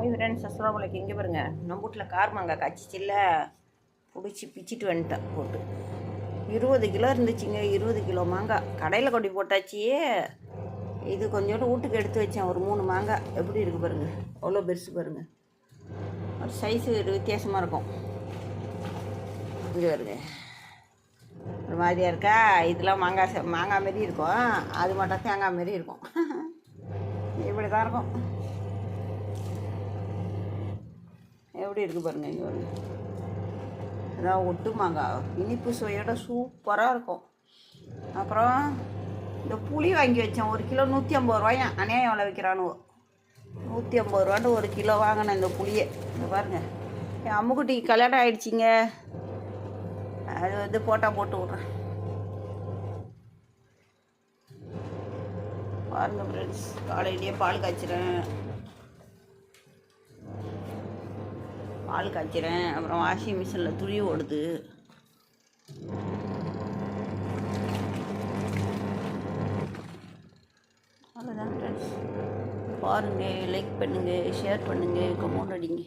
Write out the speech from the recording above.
Hi friends, அஸ்ஸலாமு அலைக்கும். இங்கே பாருங்க, நம்ம வீட்டில் கார் மாங்காய் காய்ச்சிச்சில்ல, பிடிச்சி பிச்சிட்டு வந்துட்டேன் போட்டு. 20 கிலோ இருந்துச்சுங்க. 20 கிலோ மாங்காய் கடையில் கொட்டி போட்டாச்சு. இது கொஞ்சோண்டு வீட்டுக்கு எடுத்து வச்சேன். ஒரு 3 மாங்காய் எப்படி இருக்குது பாருங்கள், அவ்வளோ பெருசு பாருங்கள். ஒரு சைஸு வித்தியாசமாக இருக்கும். இங்கே வருங்க, ஒரு மாதிரியாக இருக்கா. இதெல்லாம் மாங்காய் மாரி இருக்கும், அது மட்டும் தேங்காய் மாரி இருக்கும். இப்படி தான் இருக்கும். எப்படி இருக்குது பாருங்கள். இங்கே வருங்க, அதான் ஒட்டு மாங்காய் இனிப்பு சுவையோட சூப்பராக இருக்கும். அப்புறம் இந்த புளி வாங்கி வச்சேன். 1 கிலோ 150 ரூபாயா. அநியாயம் எவ்வளோ விற்கிறானுவோ. 150 ரூபான்னு 1 கிலோ வாங்கினேன் இந்த புளியை. இங்கே பாருங்கள், என் அம்முக்குட்டி கல்யாணம் ஆகிடுச்சிங்க. அது போட்டால் போட்டு விட்றேன் பாருங்கள் ஃப்ரெண்ட்ஸ். காலையிலேயே பால் காய்ச்சிறேன். அப்புறம் வாஷிங் மிஷினில் துணி ஓடுது. அவ்வளோதான் ஃப்ரெண்ட்ஸ். பாருங்கள், லைக் பண்ணுங்கள், ஷேர் பண்ணுங்கள், கமெண்ட் அடிங்க.